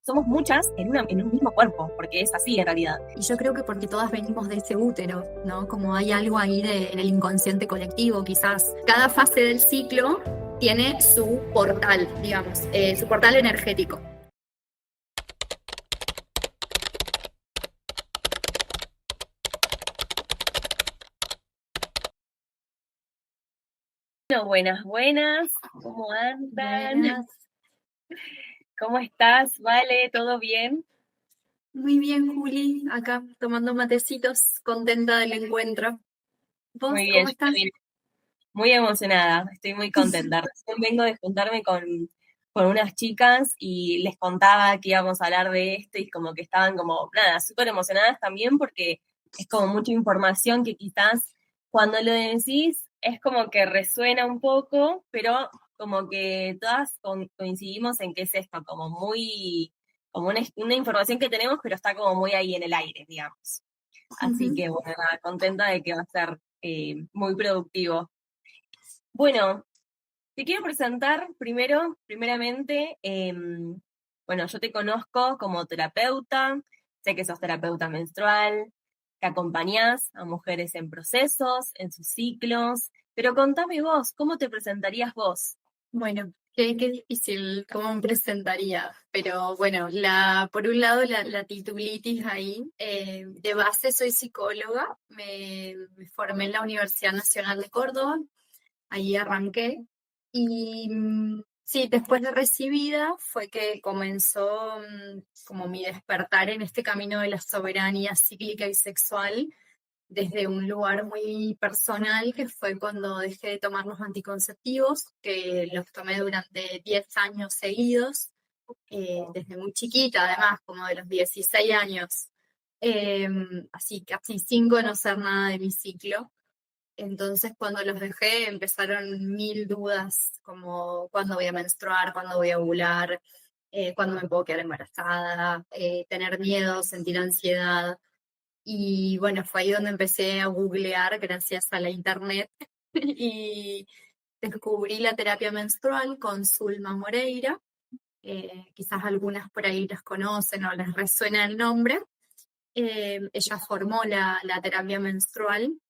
somos muchas en un mismo cuerpo, porque es así en realidad. Y yo creo que porque todas venimos de ese útero, ¿no? Como hay algo ahí en el inconsciente colectivo, quizás. Cada fase del ciclo tiene su portal, digamos, su portal energético. Bueno, buenas, buenas, ¿cómo andan? Buenas. ¿Cómo estás? ¿Vale? ¿Todo bien? Muy bien, Juli, acá tomando matecitos, contenta del encuentro. ¿Vos Muy bien, cómo yo estás? también muy emocionada, estoy muy contenta. Recién vengo de juntarme con unas chicas y les contaba que íbamos a hablar de esto y como que estaban como, nada, súper emocionadas también porque es como mucha información que quizás cuando lo decís es como que resuena un poco, pero como que todas coincidimos en que es esto, como muy, como una información que tenemos, pero está como muy ahí en el aire, digamos. Así Ujú. que bueno, nada, contenta de que va a ser muy productivo. Bueno, te quiero presentar primeramente, bueno, yo te conozco como terapeuta, sé que sos terapeuta menstrual, que acompañás a mujeres en procesos, en sus ciclos, pero contame vos, ¿cómo te presentarías vos? Bueno, qué difícil, cómo me presentaría. Pero bueno, por un lado la titulitis ahí. De base soy psicóloga, me formé en la Universidad Nacional de Córdoba, ahí arranqué. Y sí, después de recibida fue que comenzó como mi despertar en este camino de la soberanía cíclica y sexual desde un lugar muy personal, que fue cuando dejé de tomar los anticonceptivos, que los tomé durante 10 años seguidos, desde muy chiquita, además, como de los 16 años, eh, así casi sin conocer nada de mi ciclo. Entonces, cuando los dejé, empezaron mil dudas, como cuándo voy a menstruar, cuándo voy a ovular, cuándo me puedo quedar embarazada, tener miedo, sentir ansiedad. Y bueno, fue ahí donde empecé a googlear gracias a la internet y descubrí la terapia menstrual con Zulma Moreira. Quizás algunas por ahí las conocen o les resuena el nombre. Ella formó la terapia menstrual,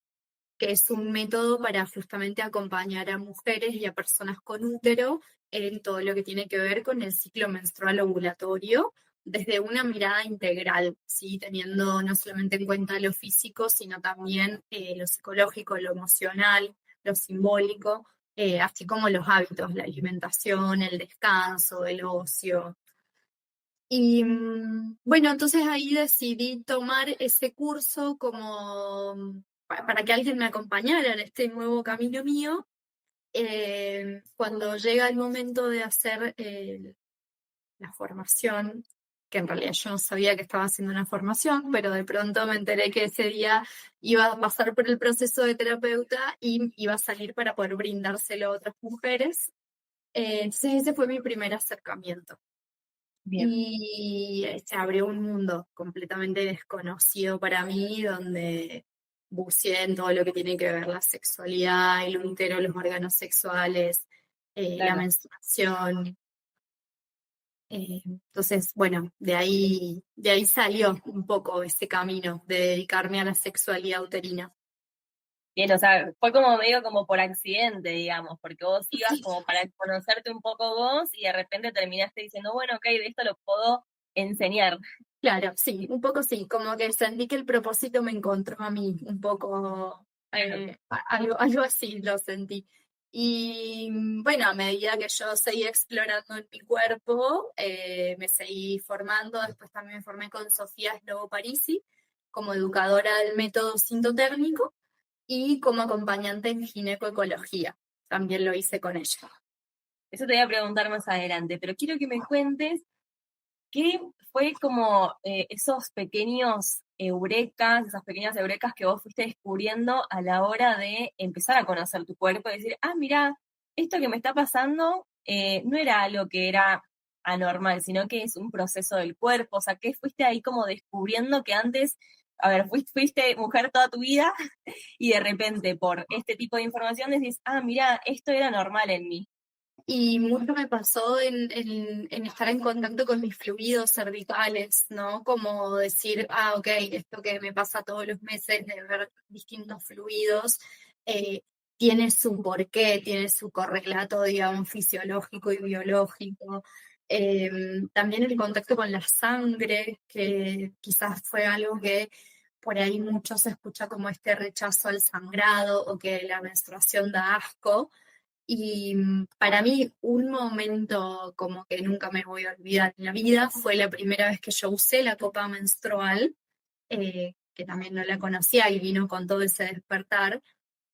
que es un método para justamente acompañar a mujeres y a personas con útero en todo lo que tiene que ver con el ciclo menstrual ovulatorio, desde una mirada integral, ¿sí? Teniendo no solamente en cuenta lo físico, sino también lo psicológico, lo emocional, lo simbólico, así como los hábitos, la alimentación, el descanso, el ocio. Y bueno, entonces ahí decidí tomar ese curso como para que alguien me acompañara en este nuevo camino mío. Cuando llega el momento de hacer la formación, que en realidad yo no sabía que estaba haciendo una formación, pero de pronto me enteré que ese día iba a pasar por el proceso de terapeuta y iba a salir para poder brindárselo a otras mujeres. Entonces ese fue mi primer acercamiento. Bien. Y se abrió un mundo completamente desconocido para mí, donde buceé en todo lo que tiene que ver la sexualidad, el útero, los órganos sexuales, la Claro. menstruación. Entonces, bueno, de ahí salió un poco ese camino de dedicarme a la sexualidad uterina. Bien, o sea, fue como medio como por accidente, digamos, porque vos ibas Sí, como para conocerte un poco vos y de repente terminaste diciendo, bueno, ok, de esto lo puedo enseñar. claro, sí, un poco sí, como que sentí que el propósito me encontró a mí, un poco, algo así lo sentí. Y bueno, a medida que yo seguí explorando en mi cuerpo, me seguí formando, después también me formé con Sofía Slobo Parisi como educadora del método sintotérmico y como acompañante en ginecoecología, también lo hice con ella. Eso te voy a preguntar más adelante, pero quiero que me cuentes qué fue como esos pequeños eurekas, esas pequeñas eurekas que vos fuiste descubriendo a la hora de empezar a conocer tu cuerpo y decir, ah, mira, esto que me está pasando no era algo que era anormal, sino que es un proceso del cuerpo, o sea, que fuiste ahí como descubriendo que antes, a ver, fuiste mujer toda tu vida y de repente por este tipo de información decís, ah, mira, esto era normal en mí. Y mucho me pasó en estar en contacto con mis fluidos cervicales, ¿no? Como decir, ok, esto que me pasa todos los meses de ver distintos fluidos, eh, tiene su porqué, tiene su correlato, digamos, fisiológico y biológico. También el contacto con la sangre, que quizás fue algo que por ahí mucho se escucha como este rechazo al sangrado o que la menstruación da asco. Y para mí, un momento como que nunca me voy a olvidar en la vida fue la primera vez que yo usé la copa menstrual, que también no la conocía y vino con todo ese despertar.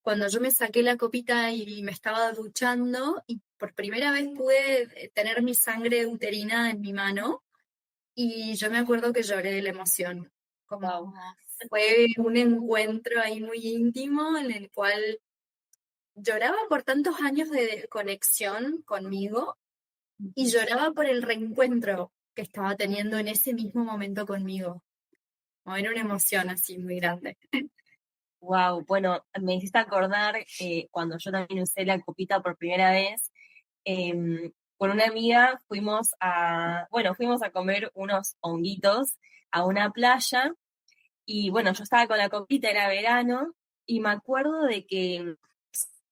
Cuando yo me saqué la copita y me estaba duchando, y por primera vez pude tener mi sangre uterina en mi mano, y yo me acuerdo que lloré de la emoción. Wow. Como fue un encuentro ahí muy íntimo en el cual lloraba por tantos años de conexión conmigo y lloraba por el reencuentro que estaba teniendo en ese mismo momento conmigo. No, era una emoción así muy grande. Wow, bueno, me hiciste acordar cuando yo también usé la copita por primera vez. Con una amiga fuimos a comer unos honguitos a una playa y bueno, yo estaba con la copita, era verano y me acuerdo de que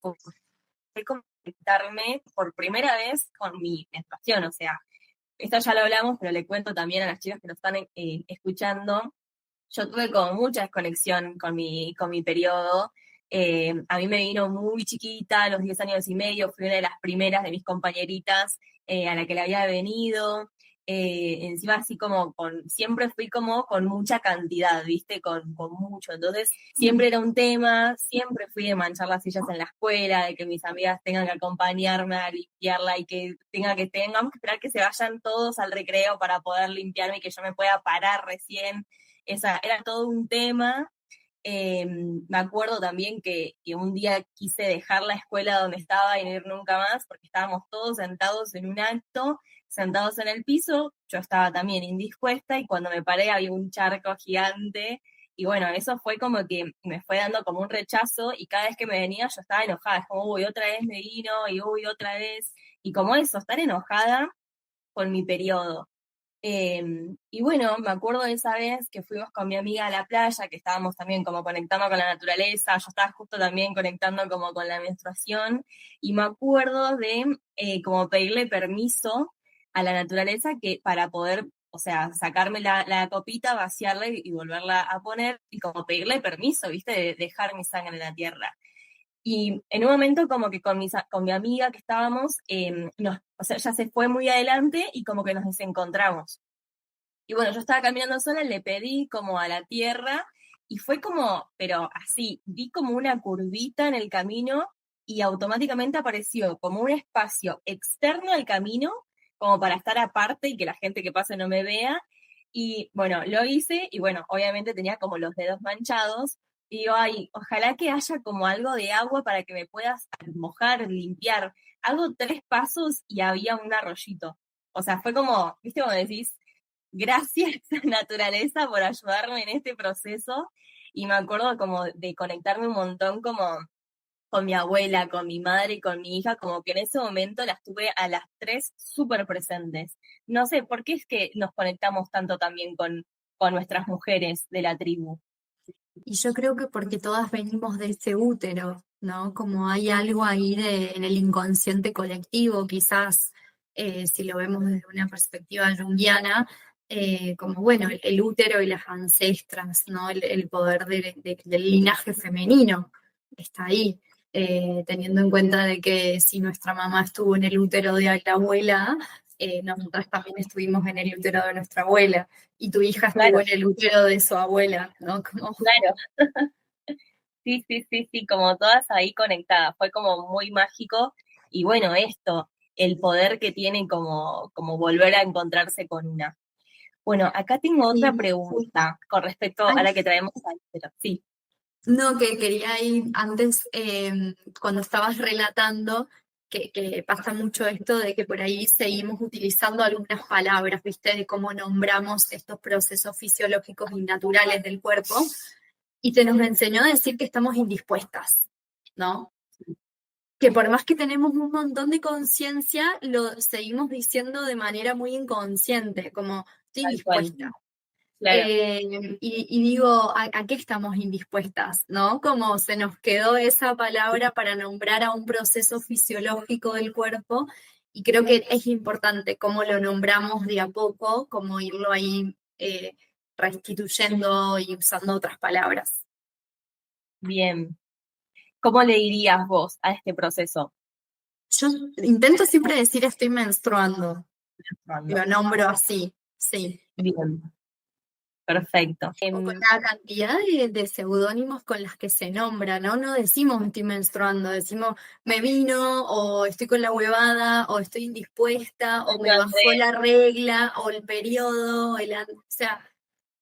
fue conectarme por primera vez con mi menstruación, o sea, esto ya lo hablamos, pero le cuento también a las chicas que nos están escuchando. Yo tuve como mucha desconexión con mi periodo. A mí me vino muy chiquita, a los 10 años y medio, fui una de las primeras de mis compañeritas a la que le había venido. Encima así como siempre fui como con mucha cantidad, ¿viste? Con mucho. Entonces siempre era un tema, siempre fui de manchar las sillas en la escuela, de que mis amigas tengan que acompañarme a limpiarla y que tengamos que esperar que se vayan todos al recreo para poder limpiarme y que yo me pueda parar recién. Era todo un tema. Me acuerdo también que un día quise dejar la escuela donde estaba y no ir nunca más porque estábamos todos sentados en un acto, sentados en el piso, yo estaba también indispuesta y cuando me paré había un charco gigante y bueno, eso fue como que me fue dando como un rechazo y cada vez que me venía yo estaba enojada, es como, uy, otra vez me vino y uy, otra vez, y como eso, estar enojada con mi periodo. Y bueno, me acuerdo de esa vez que fuimos con mi amiga a la playa, que estábamos también como conectando con la naturaleza, yo estaba justo también conectando como con la menstruación, y me acuerdo de como pedirle permiso a la naturaleza que para poder, o sea, sacarme la copita, vaciarla y volverla a poner, y como pedirle permiso, ¿viste? De dejar mi sangre en la tierra. Y en un momento como que con mi amiga que estábamos, o sea, ella se fue muy adelante y como que nos desencontramos. Y bueno, yo estaba caminando sola, le pedí como a la tierra y fue como, pero así, vi como una curvita en el camino y automáticamente apareció como un espacio externo al camino, como para estar aparte y que la gente que pase no me vea. Y bueno, lo hice y bueno, obviamente tenía como los dedos manchados. Y digo, ay, ojalá que haya como algo de agua para que me puedas mojar, limpiar. Hago 3 pasos y había un arroyito. O sea, fue como, viste, como decís, gracias naturaleza por ayudarme en este proceso y me acuerdo como de conectarme un montón como con mi abuela, con mi madre y con mi hija, como que en ese momento las tuve a las tres súper presentes. No sé, ¿por qué es que nos conectamos tanto también con nuestras mujeres de la tribu? Y yo creo que porque todas venimos de ese útero, ¿no? Como hay algo ahí en el inconsciente colectivo, quizás, si lo vemos desde una perspectiva junguiana, como bueno, el útero y las ancestras, ¿no? El poder del linaje femenino está ahí. Teniendo en cuenta de que si nuestra mamá estuvo en el útero de la abuela, nosotras también estuvimos en el útero de nuestra abuela, y tu hija estuvo Claro, en el útero de su abuela, ¿no? Como claro. Sí, sí, sí, sí, como todas ahí conectadas. Fue como muy mágico. Y bueno, esto, el poder que tiene como volver a encontrarse con una. Bueno, acá tengo otra sí. pregunta con respecto a Ay, la que traemos al pero sí. no, que quería ir antes, cuando estabas relatando, que pasa mucho esto de que por ahí seguimos utilizando algunas palabras, ¿viste? De cómo nombramos estos procesos fisiológicos y naturales del cuerpo, y te nos enseñó a decir que estamos indispuestas, ¿no? que por más que tenemos un montón de conciencia, lo seguimos diciendo de manera muy inconsciente, como estoy Tal cual, indispuesta. claro. Y digo, ¿a qué estamos indispuestas? ¿No? Como se nos quedó esa palabra para nombrar a un proceso fisiológico del cuerpo, y creo que es importante cómo lo nombramos de a poco, como irlo ahí restituyendo y usando otras palabras. Bien. ¿Cómo le dirías vos a este proceso? Yo intento siempre decir estoy menstruando, Cuando- lo nombro así, sí. Bien, perfecto. O con la cantidad de seudónimos con las que se nombra, ¿no? No decimos estoy menstruando, decimos me vino, o estoy con la huevada, o estoy indispuesta, o me bajó la regla, o el periodo, o sea,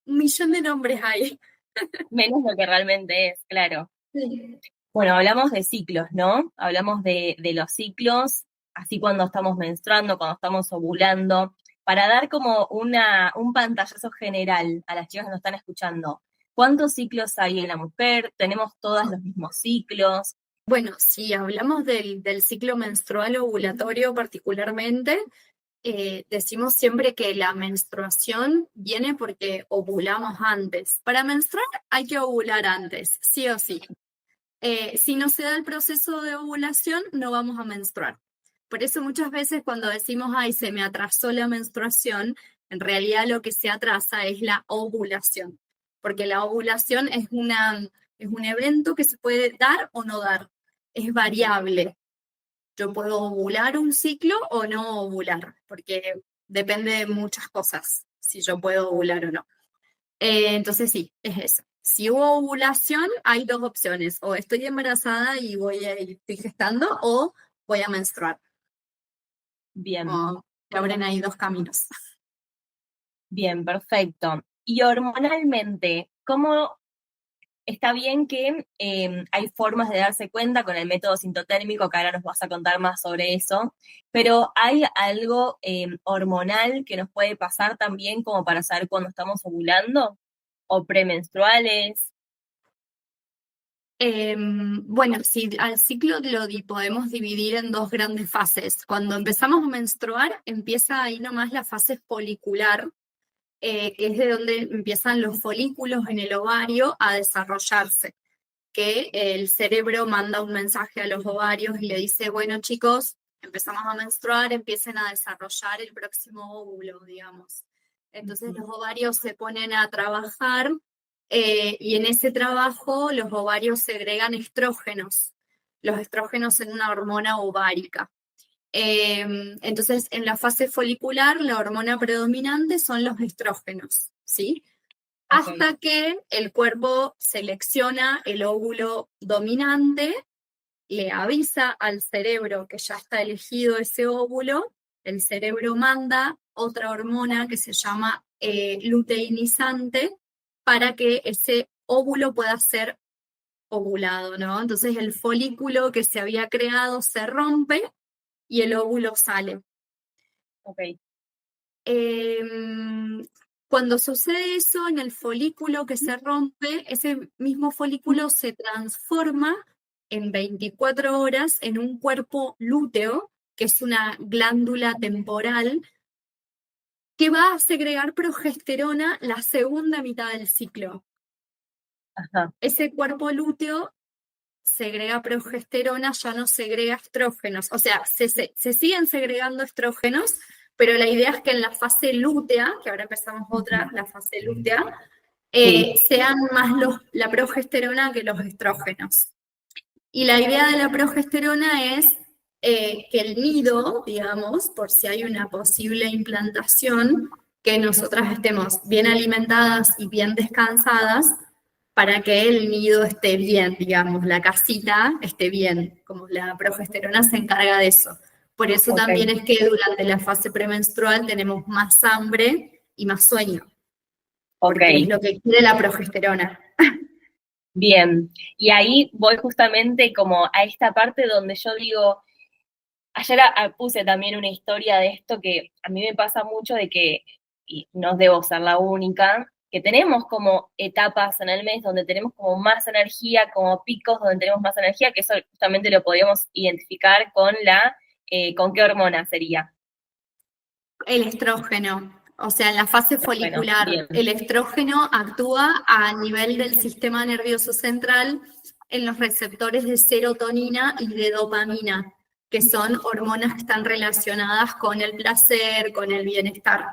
un millón de nombres hay. Menos lo que realmente es, claro. Sí. Bueno, hablamos de ciclos, ¿no? Hablamos de los ciclos, así cuando estamos menstruando, cuando estamos ovulando, para dar como un pantallazo general a las chicas que nos están escuchando. ¿Cuántos ciclos hay en la mujer? ¿Tenemos todas los mismos ciclos? Bueno, si hablamos del ciclo menstrual ovulatorio particularmente, decimos siempre que la menstruación viene porque ovulamos antes. Para menstruar hay que ovular antes, sí o sí. Si no se da el proceso de ovulación, no vamos a menstruar. Por eso muchas veces cuando decimos, ay, se me atrasó la menstruación, en realidad lo que se atrasa es la ovulación, porque la ovulación es un evento que se puede dar o no dar, es variable. Yo puedo ovular un ciclo o no ovular, porque depende de muchas cosas, si yo puedo ovular o no. Entonces sí, es eso. Si hubo ovulación, hay dos opciones. O estoy embarazada y estoy gestando, o voy a menstruar. Bien, O se abren ahí dos caminos. bien, perfecto. Y hormonalmente, ¿cómo está bien que hay formas de darse cuenta con el método sintotérmico, que ahora nos vas a contar más sobre eso, pero hay algo hormonal que nos puede pasar también como para saber cuándo estamos ovulando o premenstruales? Bueno, si al ciclo podemos dividir en dos grandes fases. Cuando empezamos a menstruar, empieza ahí nomás la fase folicular, que es de donde empiezan los folículos en el ovario a desarrollarse, que el cerebro manda un mensaje a los ovarios y le dice, bueno chicos, empezamos a menstruar, empiecen a desarrollar el próximo óvulo, digamos. Entonces los ovarios se ponen a trabajar y en ese trabajo los ovarios segregan estrógenos, los estrógenos en una hormona ovárica. Entonces, en la fase folicular, la hormona predominante son los estrógenos, ¿sí? Ok, Hasta que el cuerpo selecciona el óvulo dominante, le avisa al cerebro que ya está elegido ese óvulo, el cerebro manda otra hormona que se llama luteinizante para que ese óvulo pueda ser ovulado, ¿no? Entonces el folículo que se había creado se rompe y el óvulo sale. ok. Cuando sucede eso en el folículo que se rompe, ese mismo folículo se transforma en 24 horas en un cuerpo lúteo, que es una glándula temporal, que va a segregar progesterona la segunda mitad del ciclo. Ajá, Ese cuerpo lúteo segrega progesterona, ya no segrega estrógenos. O sea, se siguen segregando estrógenos, pero la idea es que en la fase lútea, que ahora empezamos otra, la fase lútea, sí, sean más la progesterona que los estrógenos. Y la idea de la progesterona es que el nido, digamos, por si hay una posible implantación, que nosotras estemos bien alimentadas y bien descansadas para que el nido esté bien, digamos, la casita esté bien, como la progesterona se encarga de eso. Por eso ok, también es que durante la fase premenstrual tenemos más hambre y más sueño, ok. porque es lo que quiere la progesterona. Bien. Y ahí voy justamente como a esta parte donde yo digo, ayer puse también una historia de esto que a mí me pasa mucho de que, y no debo ser la única, que tenemos como etapas en el mes donde tenemos como más energía, como picos donde tenemos más energía, que eso justamente lo podríamos identificar con ¿con qué hormona sería? El estrógeno, o sea, en la fase Bueno, folicular, bien. el estrógeno actúa a nivel del sistema nervioso central en los receptores de serotonina y de dopamina, que son hormonas que están relacionadas con el placer, con el bienestar.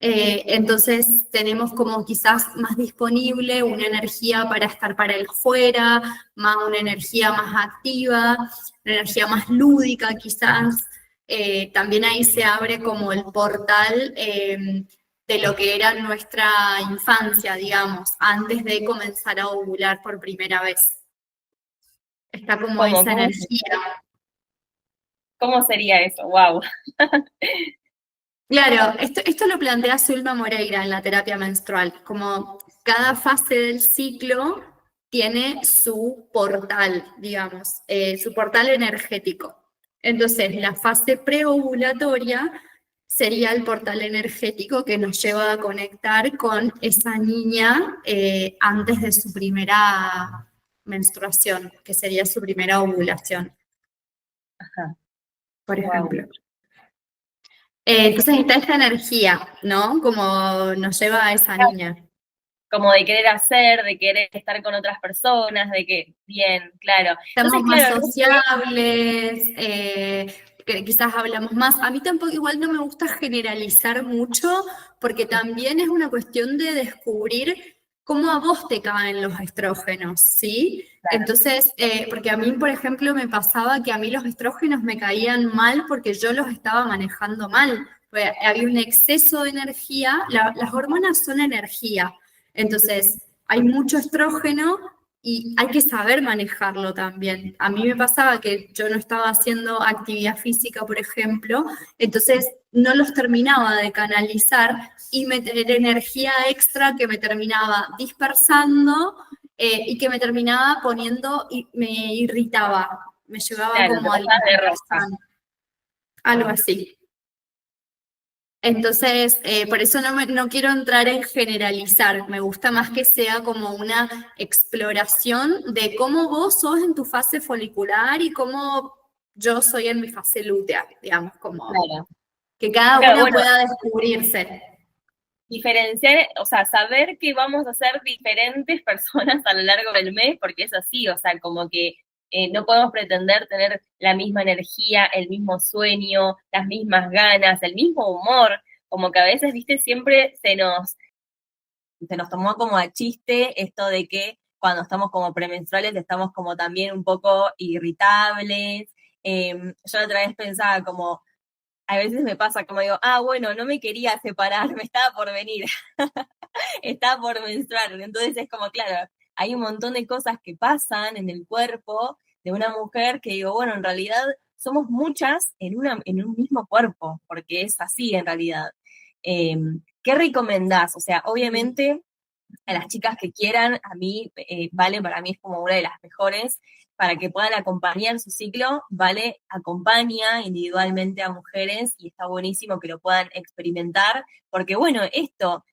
Entonces tenemos como quizás más disponible una energía para estar para el fuera, más una energía más activa, una energía más lúdica quizás. También ahí se abre como el portal de lo que era nuestra infancia, digamos, antes de comenzar a ovular por primera vez. Está como ¿Cómo, esa cómo, energía. cómo sería eso? Wow. Claro, esto lo plantea Zulma Moreira en la terapia menstrual, como cada fase del ciclo tiene su portal, digamos, su portal energético. Entonces, la fase preovulatoria sería el portal energético que nos lleva a conectar con esa niña antes de su primera menstruación, que sería su primera ovulación, Ajá, por wow. ejemplo. Entonces está esta energía, ¿no? Como nos lleva a esa niña. Como de querer hacer, de querer estar con otras personas, de que, bien, claro. Estamos Entonces, más claro, no sé, sociables, que quizás hablamos más. A mí tampoco igual no me gusta generalizar mucho, porque también es una cuestión de descubrir cómo a vos te caen los estrógenos, ¿sí? claro, Entonces, porque a mí, por ejemplo, me pasaba que a mí los estrógenos me caían mal porque yo los estaba manejando mal. Pues había un exceso de energía, las hormonas son energía. Entonces, hay mucho estrógeno y hay que saber manejarlo también. A mí me pasaba que yo no estaba haciendo actividad física, por ejemplo, entonces no los terminaba de canalizar y meter energía extra que me terminaba dispersando y que me terminaba poniendo y me irritaba, me llevaba claro, te como a la pasabas de rosa. irritación, algo así. Entonces, por eso no quiero entrar en generalizar, me gusta más que sea como una exploración de cómo vos sos en tu fase folicular y cómo yo soy en mi fase lútea, digamos, como Claro. que cada Claro, una bueno, pueda descubrirse. diferenciar, o sea, saber que vamos a ser diferentes personas a lo largo del mes, porque es así, o sea, como que no podemos pretender tener la misma energía, el mismo sueño, las mismas ganas, el mismo humor, como que a veces, viste, siempre se nos tomó como a chiste esto de que cuando estamos como premenstruales estamos como también un poco irritables. Yo otra vez pensaba como, a veces me pasa como digo, bueno, no me quería separar, me estaba por venir, estaba por menstruar. Entonces es como, claro, hay un montón de cosas que pasan en el cuerpo de una mujer que digo, bueno, en realidad somos muchas en un mismo cuerpo, porque es así en realidad. Eh, ¿Qué recomendás? O sea, obviamente a las chicas que quieran, a mí, Vale, para mí es como una de las mejores, para que puedan acompañar su ciclo, Vale acompaña individualmente a mujeres y está buenísimo que lo puedan experimentar, porque bueno, esto,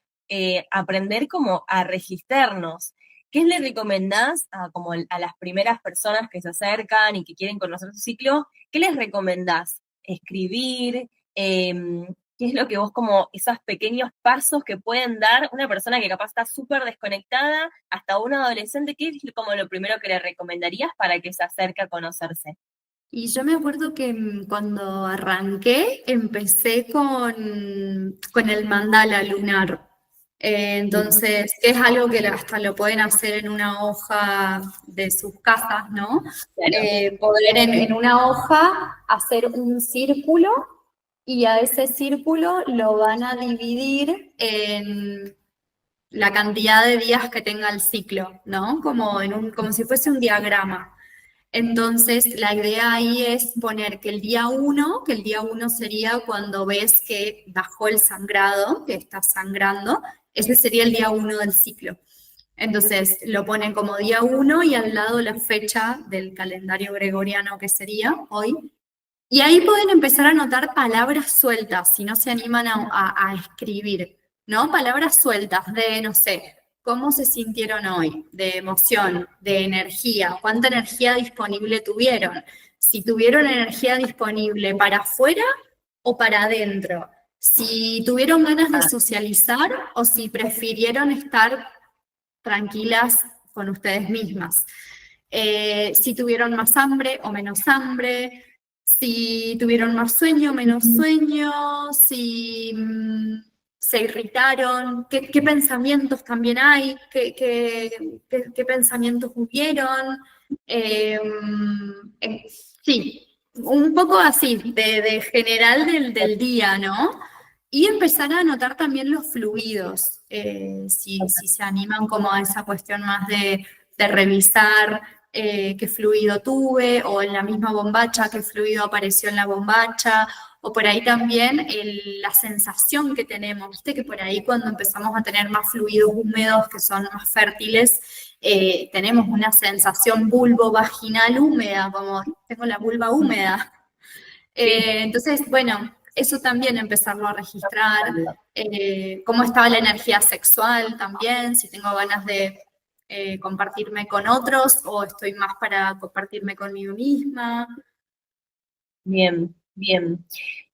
aprender como a registrarnos. ¿Qué le recomendás como a las primeras personas que se acercan y que quieren conocer su ciclo? ¿Qué les recomendás? Escribir, qué es lo que vos como esos pequeños pasos que pueden dar una persona que capaz está súper desconectada hasta un adolescente, qué es como lo primero que le recomendarías para que se acerque a conocerse? Y yo me acuerdo que cuando arranqué, empecé con el mandala lunar. Entonces, que es algo que hasta lo pueden hacer en una hoja de sus casas, ¿no? Claro, Poder en una hoja hacer un círculo y a ese círculo lo van a dividir en la cantidad de días que tenga el ciclo, ¿no? Como si fuese un diagrama. Entonces, la idea ahí es poner que el día uno sería cuando ves que bajó el sangrado, que está sangrando, ese sería el día uno del ciclo. Entonces, lo ponen como día uno y al lado la fecha del calendario gregoriano que sería hoy. Y ahí pueden empezar a anotar palabras sueltas si no se animan a escribir. ¿no? Palabras sueltas de, no sé, cómo se sintieron hoy, de emoción, de energía, cuánta energía disponible tuvieron, si tuvieron energía disponible para afuera o para adentro, si tuvieron ganas de Ah, socializar o si prefirieron estar tranquilas con ustedes mismas. Si tuvieron más hambre o menos hambre, si tuvieron más sueño o menos sueño, si se irritaron, qué pensamientos también hay, qué pensamientos hubieron. Eh, eh, sí, un poco así, de general del día, ¿no? Y empezar a notar también los fluidos, si se animan como a esa cuestión más de revisar qué fluido tuve, o en la misma bombacha, qué fluido apareció en la bombacha, o por ahí también la sensación que tenemos, viste que por ahí cuando empezamos a tener más fluidos húmedos que son más fértiles, tenemos una sensación vulvo-vaginal húmeda, como tengo la vulva húmeda. sí. Entonces, bueno, eso también empezarlo a registrar, cómo estaba la energía sexual también, si tengo ganas de compartirme con otros o estoy más para compartirme conmigo misma. Bien, bien.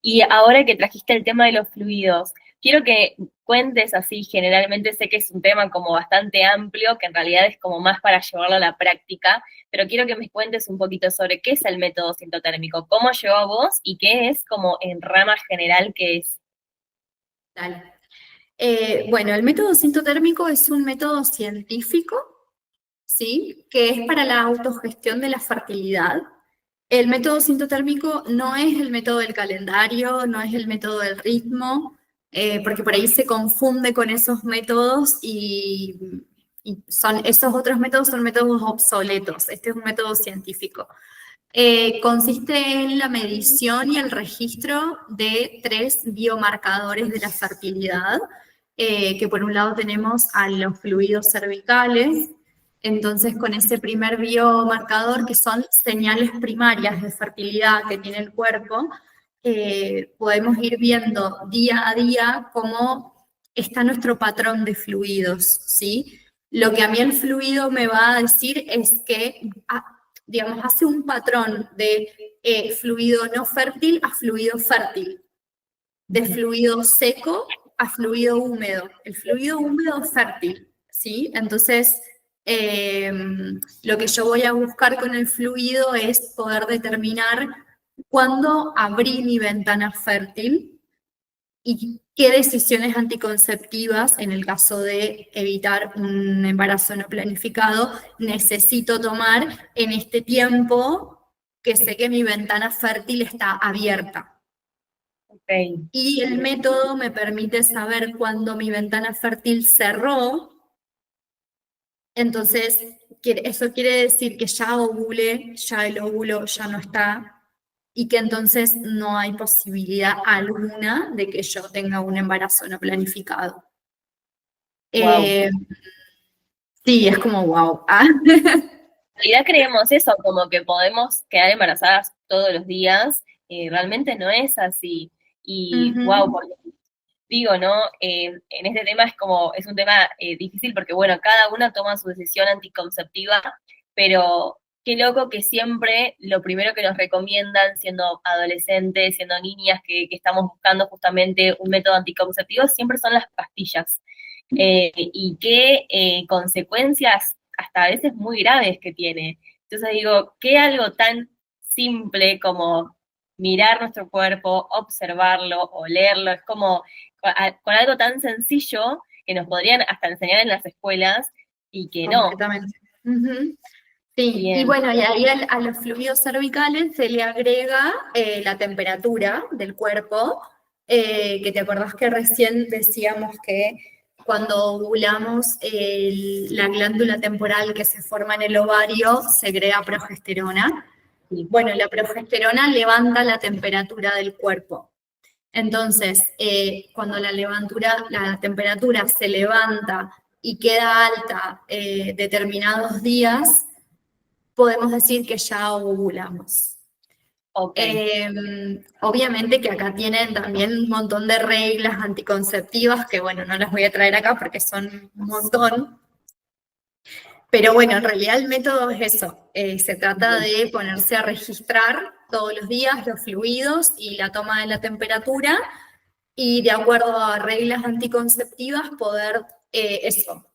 Y ahora que trajiste el tema de los fluidos, quiero que cuentes así, generalmente sé que es un tema como bastante amplio, que en realidad es como más para llevarlo a la práctica, pero quiero que me cuentes un poquito sobre qué es el método sintotérmico, cómo llegó a vos y qué es como en rama general que es. Dale. Bueno, el método sintotérmico es un método científico, ¿sí? Que es para la autogestión de la fertilidad. El método sintotérmico no es el método del calendario, no es el método del ritmo, porque por ahí se confunde con esos métodos y esos otros métodos son métodos obsoletos. Este es un método científico. Consiste en la medición y el registro de 3 biomarcadores de la fertilidad, que por un lado tenemos a los fluidos cervicales. Entonces, con ese primer biomarcador, que son señales primarias de fertilidad que tiene el cuerpo, podemos ir viendo día a día cómo está nuestro patrón de fluidos, ¿sí? Lo que a mí el fluido me va a decir es que digamos, hace un patrón de fluido no fértil a fluido fértil, de fluido seco a fluido húmedo. El fluido húmedo es fértil, ¿sí? Entonces, lo que yo voy a buscar con el fluido es poder determinar cuándo abrí mi ventana fértil y qué decisiones anticonceptivas, en el caso de evitar un embarazo no planificado, necesito tomar en este tiempo que sé que mi ventana fértil está abierta. Ok, Y el método me permite saber cuándo mi ventana fértil cerró. Entonces, eso quiere decir que ya ovulé, ya el óvulo ya no está, y que entonces no hay posibilidad alguna de que yo tenga un embarazo no planificado. wow. Eh, sí, es como wow. En realidad creemos eso, como que podemos quedar embarazadas todos los días, realmente no es así. Y wow, Ujú. porque digo, ¿no? En este tema es como, es un tema difícil porque, bueno, cada una toma su decisión anticonceptiva, pero qué loco que siempre lo primero que nos recomiendan, siendo adolescentes, siendo niñas que estamos buscando justamente un método anticonceptivo, siempre son las pastillas. Y qué consecuencias hasta a veces muy graves que tiene. Entonces digo, ¿qué algo tan simple como mirar nuestro cuerpo, observarlo, olerlo? Es como con algo tan sencillo que nos podrían hasta enseñar en las escuelas y que no. Completamente. Ujú. Sí, y Bien, bueno, y ahí a los fluidos cervicales se le agrega la temperatura del cuerpo, que te acordás que recién decíamos que cuando ovulamos la glándula temporal que se forma en el ovario segrega progesterona. sí, Bueno, la progesterona levanta la temperatura del cuerpo. Entonces, cuando la temperatura se levanta y queda alta determinados días, podemos decir que ya ovulamos. Ok. Obviamente que acá tienen también un montón de reglas anticonceptivas que, bueno, no las voy a traer acá porque son un montón, pero bueno, en realidad el método es eso. Se trata Bien. de ponerse a registrar todos los días los fluidos y la toma de la temperatura y de acuerdo a reglas anticonceptivas poder eso,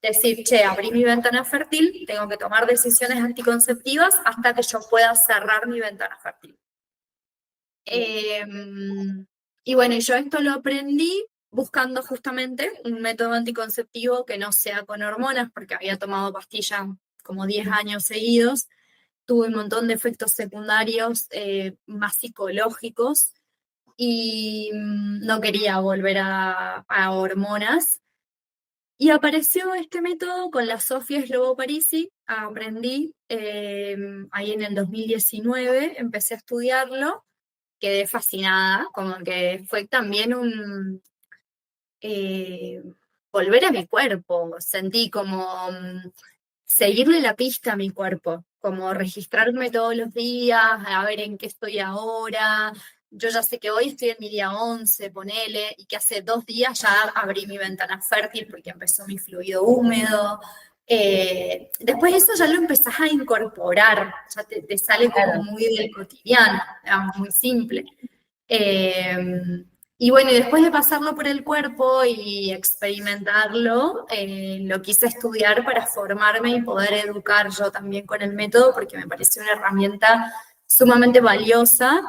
decir, che, abrí mi ventana fértil, tengo que tomar decisiones anticonceptivas hasta que yo pueda cerrar mi ventana fértil. Eh, y bueno, yo esto lo aprendí buscando justamente un método anticonceptivo que no sea con hormonas, porque había tomado pastillas como 10 años seguidos, tuve un montón de efectos secundarios más psicológicos y no quería volver a hormonas. Y apareció este método con la Sofía Slobo Parisi, aprendí ahí en el 2019, empecé a estudiarlo, quedé fascinada, como que fue también un eh, volver a mi cuerpo, sentí como seguirle la pista a mi cuerpo, como registrarme todos los días, a ver en qué estoy ahora. Yo ya sé que hoy estoy en mi día 11 ponele, y que hace 2 días ya abrí mi ventana fértil porque empezó mi fluido húmedo. Después de eso ya lo empezás a incorporar, ya te sale como Claro. muy del cotidiano, digamos, muy simple. Eh, y bueno, y después de pasarlo por el cuerpo y experimentarlo, lo quise estudiar para formarme y poder educar yo también con el método, porque me pareció una herramienta sumamente valiosa,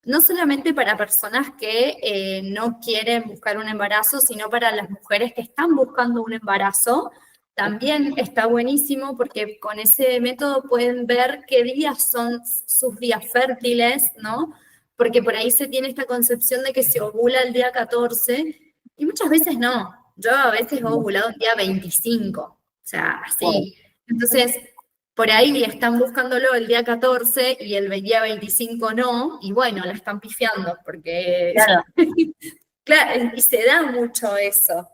no solamente para personas que no quieren buscar un embarazo, sino para las mujeres que están buscando un embarazo. También está buenísimo porque con ese método pueden ver qué días son sus días fértiles, ¿no? Porque por ahí se tiene esta concepción de que se ovula el día 14 y muchas veces no. Yo a veces he ovulado el día 25, o sea, Wow. así. Entonces, por ahí están buscándolo el día 14 y el día 25 no, y bueno, la están pifiando, porque, Claro. claro, y se da mucho eso.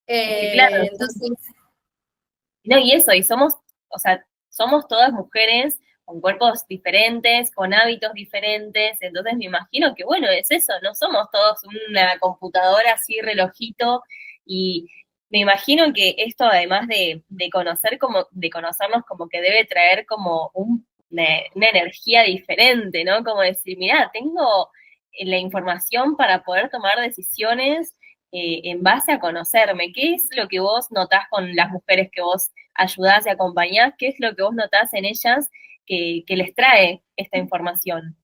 Es que claro, Entonces, no, y eso, y somos, o sea, somos todas mujeres con cuerpos diferentes, con hábitos diferentes, entonces me imagino que bueno, es eso, no somos todos una computadora así, relojito, y me imagino que esto además de conocer como, de conocernos como que debe traer como una energía diferente, ¿no? Como decir, mirá, tengo la información para poder tomar decisiones en base a conocerme. ¿Qué es lo que vos notás con las mujeres que vos ayudás y acompañás? ¿Qué es lo que vos notás en ellas que les trae esta información?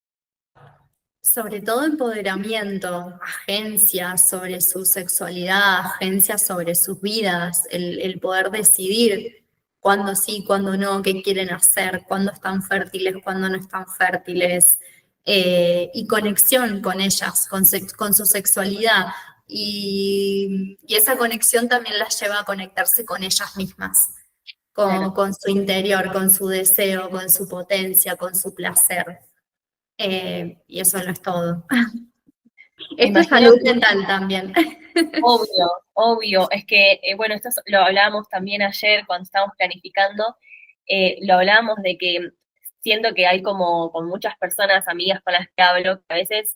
sobre todo empoderamiento, agencia sobre su sexualidad, agencia sobre sus vidas, el poder decidir cuándo sí, cuándo no, qué quieren hacer, cuándo están fértiles, cuándo no están fértiles, y conexión con ellas, con su sexualidad. Y esa conexión también las lleva a conectarse con ellas mismas, Claro. con su interior, con su deseo, con su potencia, con su placer. Y eso no es todo. Me Esto es imagino, salud mental también. obvio, obvio, es que, bueno, lo hablábamos también ayer cuando estábamos planificando, lo hablábamos de que siento que hay como con muchas personas, amigas con las que hablo, que a veces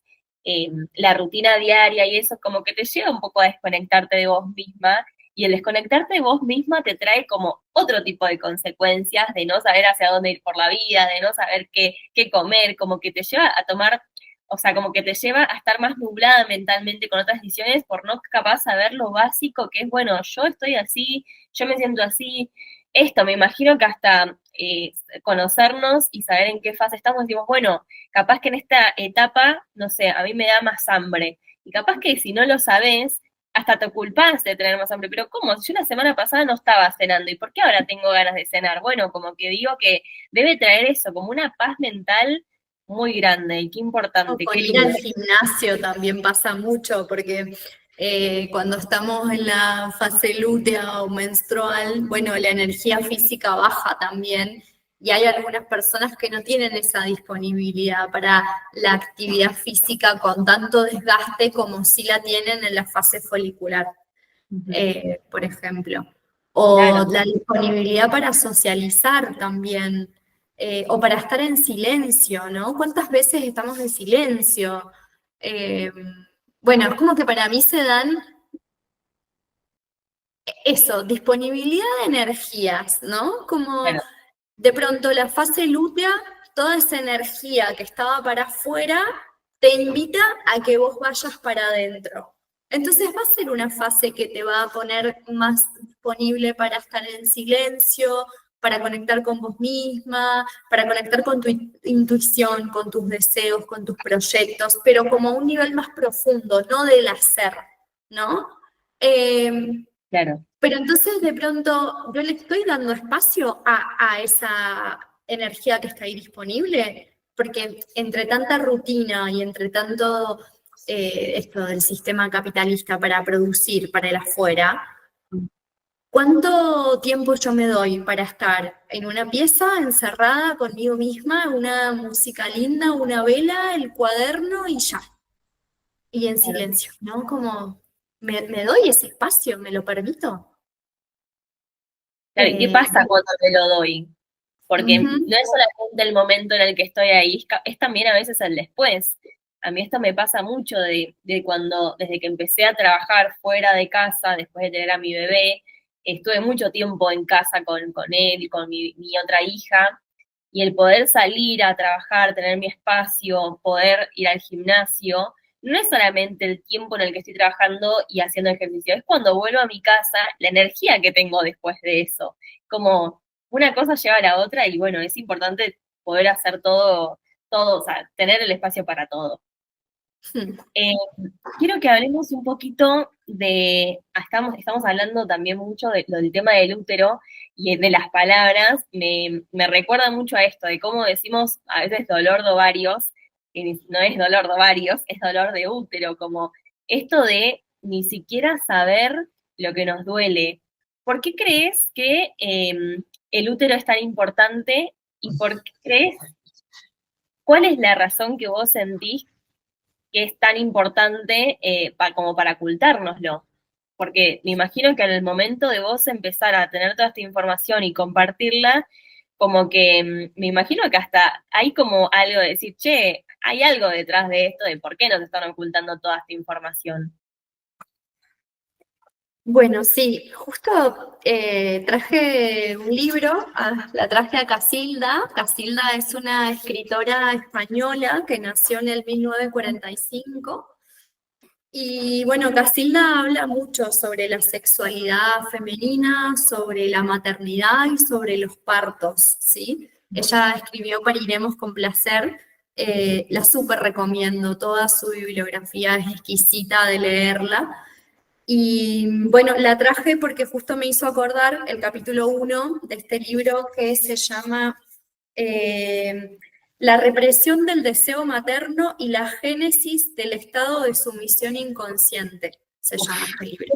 la rutina diaria y eso como que te lleva un poco a desconectarte de vos misma, y el desconectarte de vos misma te trae como otro tipo de consecuencias de no saber hacia dónde ir por la vida, de no saber qué comer, como que te lleva a tomar, o sea, como que te lleva a estar más nublada mentalmente con otras decisiones por no capaz saber lo básico que es, bueno, yo estoy así, yo me siento así. Esto, me imagino que hasta conocernos y saber en qué fase estamos, decimos, bueno, capaz que en esta etapa, no sé, a mí me da más hambre. Y capaz que si no lo sabes, hasta te culpás de tener más hambre. Pero ¿cómo? Si yo la semana pasada no estaba cenando, ¿y por qué ahora tengo ganas de cenar? Bueno, como que digo que debe traer eso, como una paz mental muy grande, y qué O importante, con qué ir al lindo. gimnasio también pasa mucho, porque cuando estamos en la fase lútea o menstrual, bueno, la energía física baja también, y hay algunas personas que no tienen esa disponibilidad para la actividad física con tanto desgaste como si la tienen en la fase folicular, Ujú. por ejemplo. O Claro, la disponibilidad para socializar también. o para estar en silencio, ¿no? ¿Cuántas veces estamos en silencio? Eh, bueno, es como que para mí se dan eso, disponibilidad de energías, ¿no? Como Bueno, de pronto la fase lútea, toda esa energía que estaba para afuera, te invita a que vos vayas para adentro. Entonces va a ser una fase que te va a poner más disponible para estar en silencio, para conectar con vos misma, para conectar con tu intuición, con tus deseos, con tus proyectos, pero como a un nivel más profundo, no del hacer, ¿no? claro, Pero entonces de pronto yo le estoy dando espacio a esa energía que está ahí disponible, porque entre tanta rutina y entre tanto esto del sistema capitalista para producir para el afuera, ¿cuánto tiempo yo me doy para estar en una pieza encerrada conmigo misma, una música linda, una vela, el cuaderno y ya? Y en claro. silencio, ¿no? Como me doy ese espacio, me lo permito. Claro, ¿y qué Eh, pasa cuando te lo doy? Porque Ujú. no es solamente el momento en el que estoy ahí, es también a veces el después. A mí esto me pasa mucho de cuando, desde que empecé a trabajar fuera de casa, después de tener a mi bebé, estuve mucho tiempo en casa con él, con mi otra hija, y el poder salir a trabajar, tener mi espacio, poder ir al gimnasio, no es solamente el tiempo en el que estoy trabajando y haciendo ejercicio, es cuando vuelvo a mi casa, la energía que tengo después de eso. Como una cosa lleva a la otra y bueno, es importante poder hacer todo, o sea, tener el espacio para todo. Eh, quiero que hablemos un poquito estamos hablando también mucho de lo del tema del útero y de las palabras, me recuerda mucho a esto, de cómo decimos a veces dolor de ovarios, que no es dolor de ovarios, es dolor de útero, como esto de ni siquiera saber lo que nos duele. ¿Por qué crees que el útero es tan importante y por qué crees, cuál es la razón que vos sentís que es tan importante como para ocultárnoslo? Porque me imagino que en el momento de vos empezar a tener toda esta información y compartirla, como que me imagino que hasta hay como algo de decir, che, hay algo detrás de esto, de por qué nos están ocultando toda esta información. Bueno, sí, justo traje un libro, la traje a Casilda. Casilda es una escritora española que nació en el 1945. Y bueno, Casilda habla mucho sobre la sexualidad femenina, sobre la maternidad y sobre los partos, ¿sí? Ella escribió Pariremos con placer, la súper recomiendo, toda su bibliografía es exquisita de leerla. Y bueno, la traje porque justo me hizo acordar el capítulo 1 de este libro que se llama La represión del deseo materno y la génesis del estado de sumisión inconsciente, se llama este libro.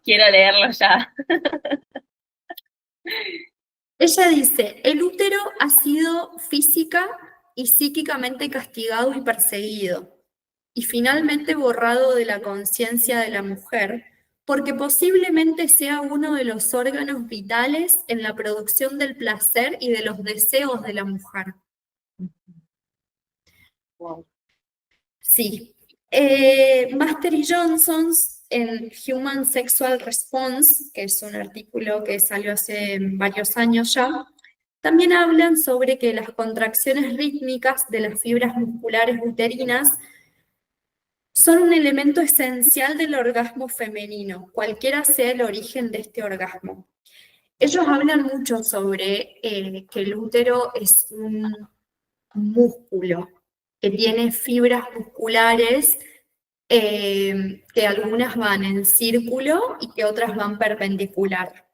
Quiero leerlo ya. Ella dice, el útero ha sido física y psíquicamente castigado y perseguido, y finalmente borrado de la conciencia de la mujer, porque posiblemente sea uno de los órganos vitales en la producción del placer y de los deseos de la mujer. Wow. Sí. Master y Johnson en Human Sexual Response, que es un artículo que salió hace varios años ya, también hablan sobre que las contracciones rítmicas de las fibras musculares uterinas son un elemento esencial del orgasmo femenino, cualquiera sea el origen de este orgasmo. Ellos hablan mucho sobre que el útero es un músculo, que tiene fibras musculares que algunas van en círculo y que otras van perpendicular.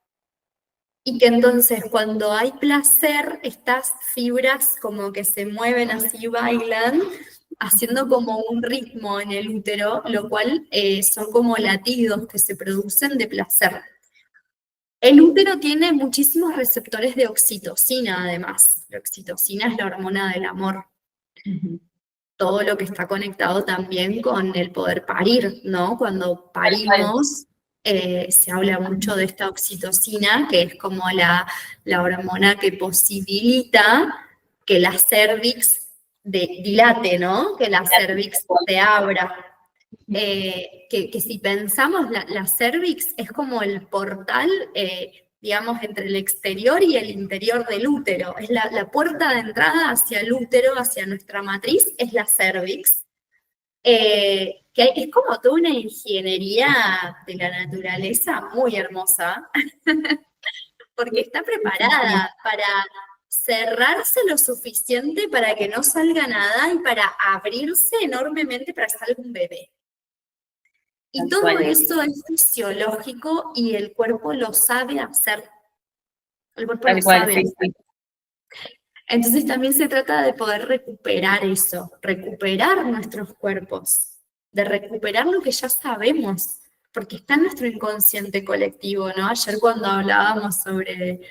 Y que entonces cuando hay placer, estas fibras como que se mueven así, bailan, haciendo como un ritmo en el útero, lo cual son como latidos que se producen de placer. El útero tiene muchísimos receptores de oxitocina, además. La oxitocina es la hormona del amor. Todo lo que está conectado también con el poder parir, ¿no? Cuando Tal cual. parimos. se habla mucho de esta oxitocina, que es como la hormona que posibilita que la cervix dilate, ¿no? Que la cervix se abra. Que si pensamos, la cervix es como el portal, digamos, entre el exterior y el interior del útero. Es la puerta de entrada hacia el útero, hacia nuestra matriz, es la cervix. Es como toda una ingeniería de la naturaleza muy hermosa, porque está preparada para cerrarse lo suficiente para que no salga nada y para abrirse enormemente para que salga un bebé. Y Tal todo cual. eso es fisiológico y el cuerpo lo sabe hacer. El cuerpo lo Tal cual, sabe sí, hacer. sí. Entonces también se trata de poder recuperar eso, recuperar nuestros cuerpos, de recuperar lo que ya sabemos, porque está en nuestro inconsciente colectivo, ¿no? Ayer cuando hablábamos sobre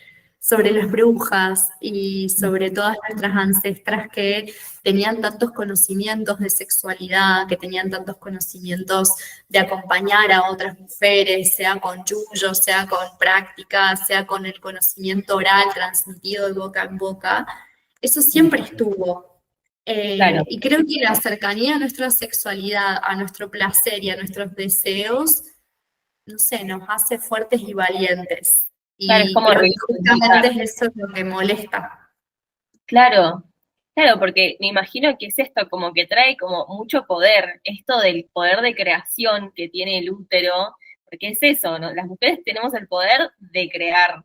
las brujas y sobre todas nuestras ancestras que tenían tantos conocimientos de sexualidad, que tenían tantos conocimientos de acompañar a otras mujeres, sea con yuyo, sea con práctica, sea con el conocimiento oral transmitido de boca en boca, eso siempre estuvo. Claro, Y creo que la cercanía a nuestra sexualidad, a nuestro placer y a nuestros deseos, no sé, nos hace fuertes y valientes. claro, es Y como creo que justamente reivindicar. eso es lo que molesta. Claro, claro, porque me imagino que es esto, como que trae como mucho poder, esto del poder de creación que tiene el útero, porque es eso, ¿no? Las mujeres tenemos el poder de crear.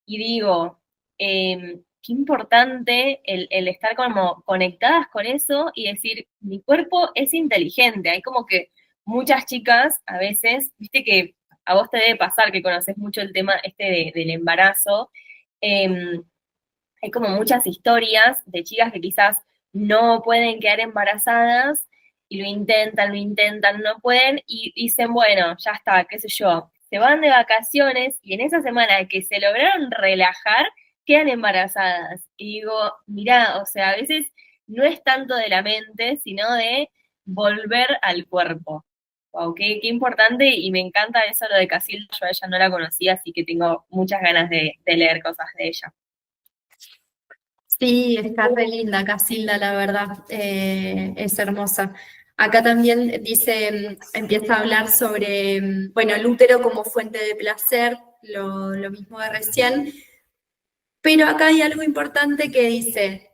Y digo, qué importante el estar como conectadas con eso y decir, mi cuerpo es inteligente. Hay como que muchas chicas a veces, viste que a vos te debe pasar que conoces mucho el tema este del embarazo. em, Hay como muchas historias de chicas que quizás no pueden quedar embarazadas y lo intentan, no pueden y dicen, bueno, ya está, qué sé yo, se van de vacaciones y en esa semana que se lograron relajar, quedan embarazadas. Y digo, mirá, o sea, a veces no es tanto de la mente, sino de volver al cuerpo. Wow, qué importante y me encanta eso lo de Casilda, yo a ella no la conocía, así que tengo muchas ganas de leer cosas de ella. Sí, está re linda Casilda, la verdad, es hermosa. Acá también dice, empieza a hablar sobre, bueno, el útero como fuente de placer, lo mismo de recién, pero acá hay algo importante que dice,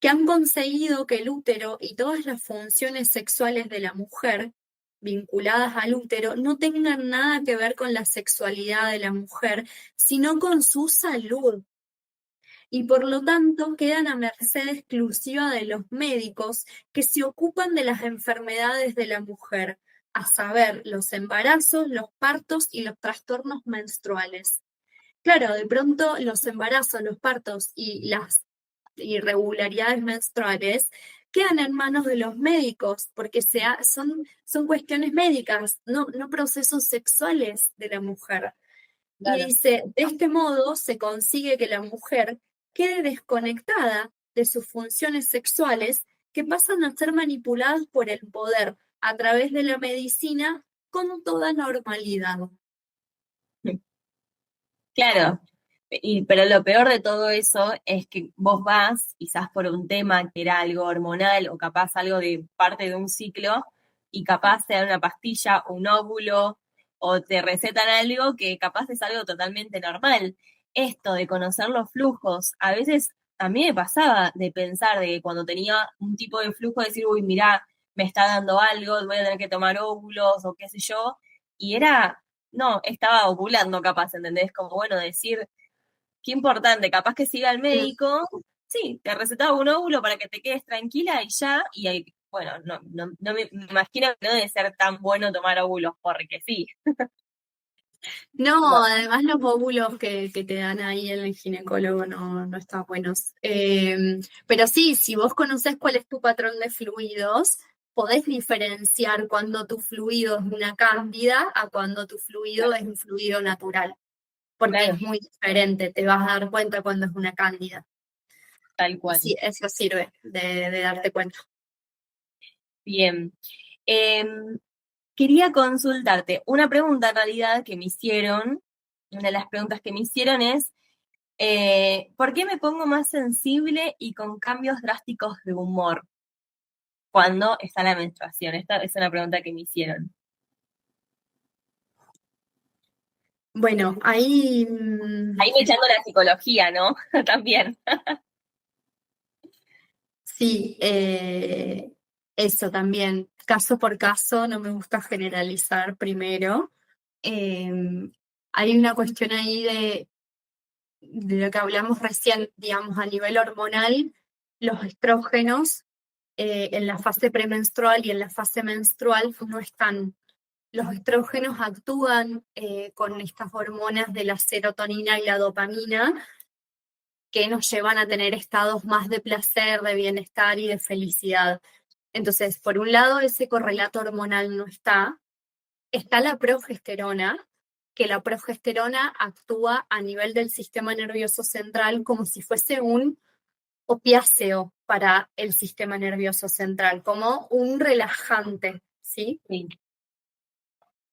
que han conseguido que el útero y todas las funciones sexuales de la mujer vinculadas al útero no tengan nada que ver con la sexualidad de la mujer, sino con su salud. Y por lo tanto quedan a merced exclusiva de los médicos que se ocupan de las enfermedades de la mujer, a saber, los embarazos, los partos y los trastornos menstruales. Claro, de pronto los embarazos, los partos y las irregularidades menstruales quedan en manos de los médicos, porque son cuestiones médicas, no procesos sexuales de la mujer. Y Claro. dice, de este modo se consigue que la mujer quede desconectada de sus funciones sexuales que pasan a ser manipuladas por el poder a través de la medicina con toda normalidad. Claro, pero lo peor de todo eso es que vos vas, quizás por un tema que era algo hormonal o capaz algo de parte de un ciclo, y capaz te dan una pastilla, un óvulo, o te recetan algo que capaz es algo totalmente normal. Esto de conocer los flujos, a veces a mí me pasaba de pensar de que cuando tenía un tipo de flujo, decir, uy, mirá, me está dando algo, voy a tener que tomar óvulos o qué sé yo, y era no, estaba ovulando capaz, ¿entendés? Como bueno, decir, qué importante, capaz que siga al médico, sí, te recetaba un óvulo para que te quedes tranquila y ya, y ahí, bueno, no me imagino que no debe ser tan bueno tomar óvulos, porque sí. No, Bueno, además los óvulos que te dan ahí el ginecólogo no están buenos. Pero sí, si vos conocés cuál es tu patrón de fluidos, podés diferenciar cuando tu fluido es una cándida a cuando tu fluido es un fluido natural, porque claro, es muy diferente, te vas a dar cuenta cuando es una cándida. tal Y cual. sí, eso sirve de darte cuenta. Bien. Quería consultarte una pregunta en realidad que me hicieron, una de las preguntas que me hicieron es, ¿por qué me pongo más sensible y con cambios drásticos de humor cuando está la menstruación? Esta es una pregunta que me hicieron. Bueno, ahí Ahí me echando la psicología, ¿no? También. sí, eso también, caso por caso, no me gusta generalizar primero. Eh, Hay una cuestión ahí de lo que hablamos recién, digamos, a nivel hormonal, los estrógenos en la fase premenstrual y en la fase menstrual no están. Los estrógenos actúan con estas hormonas de la serotonina y la dopamina que nos llevan a tener estados más de placer, de bienestar y de felicidad. Entonces, por un lado, ese correlato hormonal no está. Está la progesterona, que la progesterona actúa a nivel del sistema nervioso central como si fuese un opiáceo para el sistema nervioso central, como un relajante, ¿sí? Sí.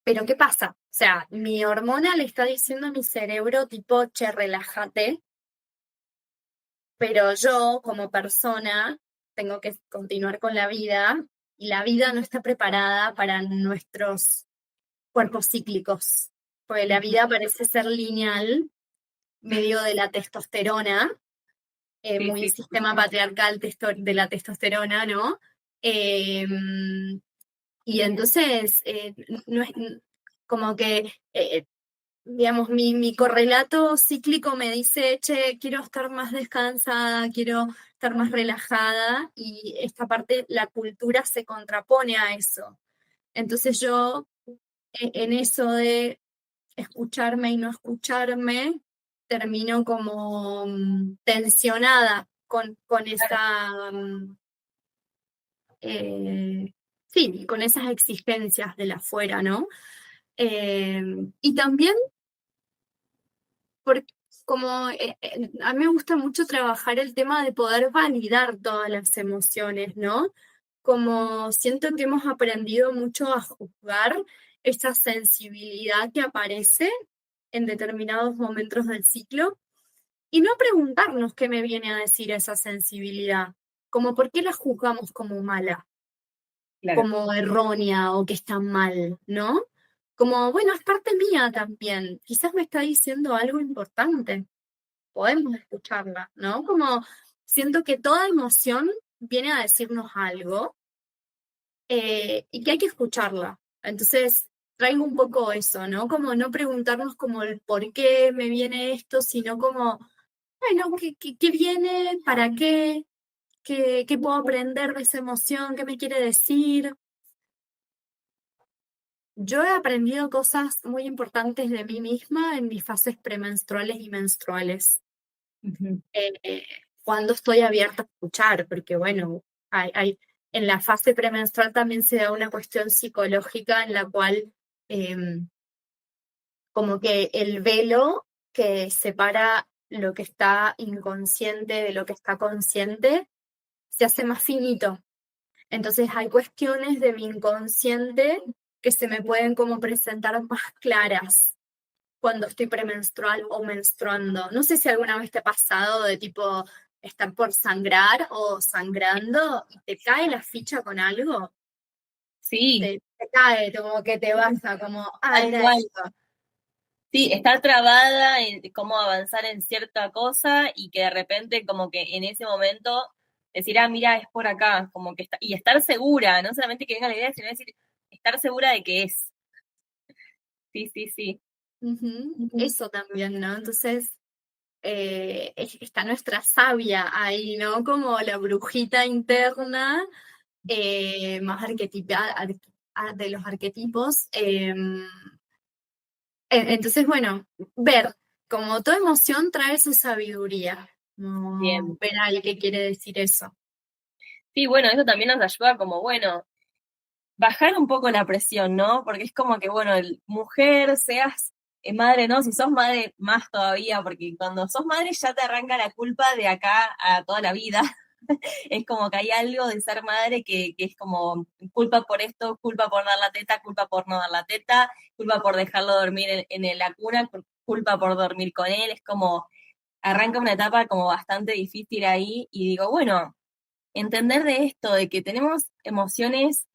Pero ¿qué pasa? O sea, mi hormona le está diciendo a mi cerebro tipo, che, relájate, pero yo como persona tengo que continuar con la vida y la vida no está preparada para nuestros cuerpos cíclicos, porque la Ujú. vida parece ser lineal, medio de la testosterona, Sí, muy sí, sí. sistema patriarcal de la testosterona, ¿no? Eh, y entonces, no es como que digamos, mi correlato cíclico me dice, che, quiero estar más descansada, quiero estar más relajada, y esta parte, la cultura se contrapone a eso. Entonces yo, en eso de escucharme y no escucharme, termino como tensionada con esa, sí, con esas exigencias de la afuera, ¿no? Eh, y también porque como a mí me gusta mucho trabajar el tema de poder validar todas las emociones, ¿no? Como siento que hemos aprendido mucho a juzgar esa sensibilidad que aparece en determinados momentos del ciclo y no preguntarnos qué me viene a decir esa sensibilidad, como por qué la juzgamos como mala, Claro. como errónea o que está mal, ¿no? Como, bueno, es parte mía también, quizás me está diciendo algo importante, podemos escucharla, ¿no? Como siento que toda emoción viene a decirnos algo y que hay que escucharla. Entonces, traigo un poco eso, ¿no? Como no preguntarnos como el por qué me viene esto, sino como, bueno, ¿qué viene? ¿Para qué? ¿Qué puedo aprender de esa emoción? ¿Qué me quiere decir? Yo he aprendido cosas muy importantes de mí misma en mis fases premenstruales y menstruales. Ujú. eh, Cuando estoy abierta a escuchar, porque bueno, en la fase premenstrual también se da una cuestión psicológica en la cual como que el velo que separa lo que está inconsciente de lo que está consciente se hace más finito. Entonces hay cuestiones de mi inconsciente que se me pueden como presentar más claras cuando estoy premenstrual o menstruando. No sé si alguna vez te ha pasado de tipo estar por sangrar o sangrando y te cae la ficha con algo, Sí, te cae, como que te baja, como, ah, tal era cual. esto. Sí, estar trabada en cómo avanzar en cierta cosa y que de repente como que en ese momento decir, ah, mira, es por acá, como que está, y estar segura, no solamente que venga la idea, sino decir, estar segura de que es. Sí, sí, sí. Ujú. Ujú. Eso también, ¿no? Entonces, está nuestra sabia ahí, ¿no? Como la brujita interna, más arquetipada de los arquetipos. Entonces, bueno, ver, como toda emoción trae su sabiduría, no Bien. ver ahí qué quiere decir eso. Sí, bueno, eso también nos ayuda como, bueno, bajar un poco la presión, ¿no? Porque es como que, bueno, mujer, seas madre, ¿no? Si sos madre, más todavía, porque cuando sos madre ya te arranca la culpa de acá a toda la vida. Es como que hay algo de ser madre que es como culpa por esto, culpa por dar la teta, culpa por no dar la teta, culpa por dejarlo dormir en la cuna, culpa por dormir con él. Es como, arranca una etapa como bastante difícil ahí y digo, bueno, entender de esto, de que tenemos emociones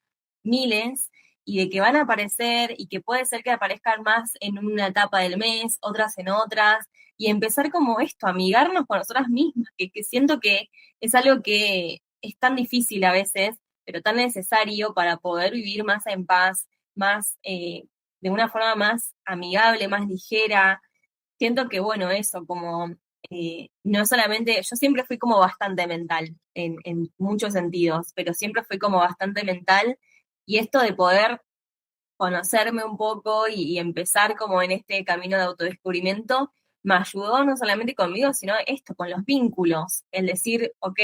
miles y de que van a aparecer y que puede ser que aparezcan más en una etapa del mes, otras en otras, y empezar como esto, amigarnos con nosotras mismas, que siento que es algo que es tan difícil a veces, pero tan necesario para poder vivir más en paz, más, de una forma más amigable, más ligera. Siento que, bueno, eso, como no solamente, yo siempre fui como bastante mental en muchos sentidos, pero siempre fui como bastante mental y esto de poder conocerme un poco y empezar como en este camino de autodescubrimiento me ayudó no solamente conmigo, sino esto, con los vínculos, el decir, ok,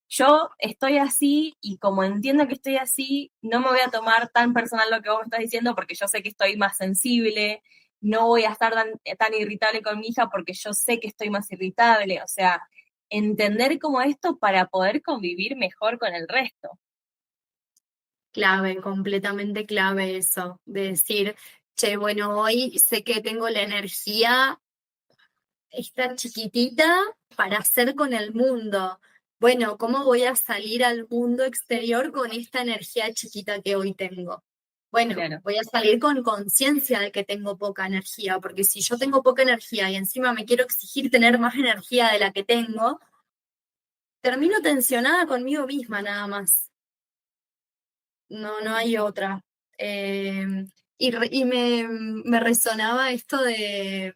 yo estoy así y como entiendo que estoy así, no me voy a tomar tan personal lo que vos me estás diciendo porque yo sé que estoy más sensible, no voy a estar tan irritable con mi hija porque yo sé que estoy más irritable, o sea, entender como esto para poder convivir mejor con el resto. Clave, completamente clave eso, de decir, che, bueno, hoy sé que tengo la energía esta chiquitita para hacer con el mundo. Bueno, ¿cómo voy a salir al mundo exterior con esta energía chiquita que hoy tengo? Bueno, Claro, voy a salir con conciencia de que tengo poca energía, porque si yo tengo poca energía y encima me quiero exigir tener más energía de la que tengo, termino tensionada conmigo misma nada más. No, no hay otra. Eh, me resonaba esto de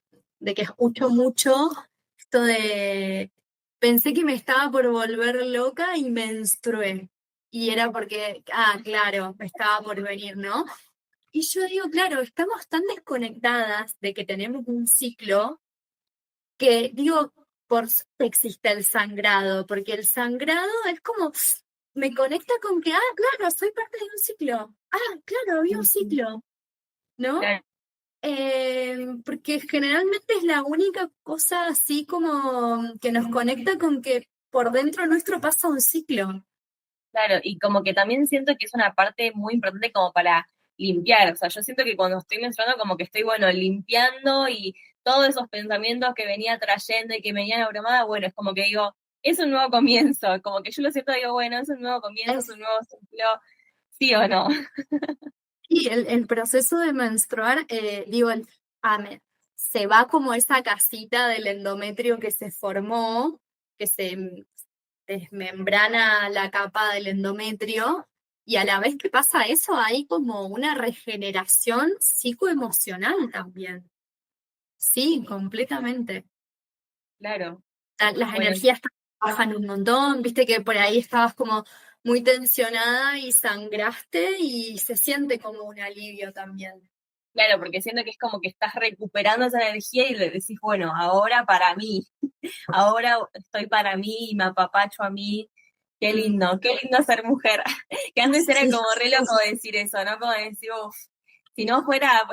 que escucho mucho, esto de, pensé que me estaba por volver loca y menstrué. Y era porque, claro, me estaba por venir, ¿no? Y yo digo, claro, estamos tan desconectadas de que tenemos un ciclo que digo, por suerte existe el sangrado, porque el sangrado es como, me conecta con que, claro, soy parte de un ciclo. Claro, había un ciclo, ¿no? claro. Porque generalmente es la única cosa así como que nos conecta con que por dentro nuestro pasa un ciclo. Claro, y como que también siento que es una parte muy importante como para limpiar, o sea, yo siento que cuando estoy menstruando como que estoy, bueno, limpiando y todos esos pensamientos que venía trayendo y que me venían abrumada, bueno, es como que digo, es un nuevo comienzo, como que yo lo siento, digo, bueno, es un nuevo comienzo, es un Es, nuevo ciclo, sí o no. y el proceso de menstruar, digo, se va como esa casita del endometrio que se formó, que se desmembrana la capa del endometrio, y a la vez que pasa eso, hay como una regeneración psicoemocional también. Sí, completamente. Claro, Las bueno, energías bajan un montón, viste que por ahí estabas como muy tensionada y sangraste y se siente como un alivio también. claro, porque siento que es como que estás recuperando esa energía y le decís, bueno, ahora para mí, ahora estoy para mí y me apapacho a mí. Mm, Qué lindo ser mujer. Que antes era sí. como re loco decir eso, ¿no? Como decir, uff, si no fuera,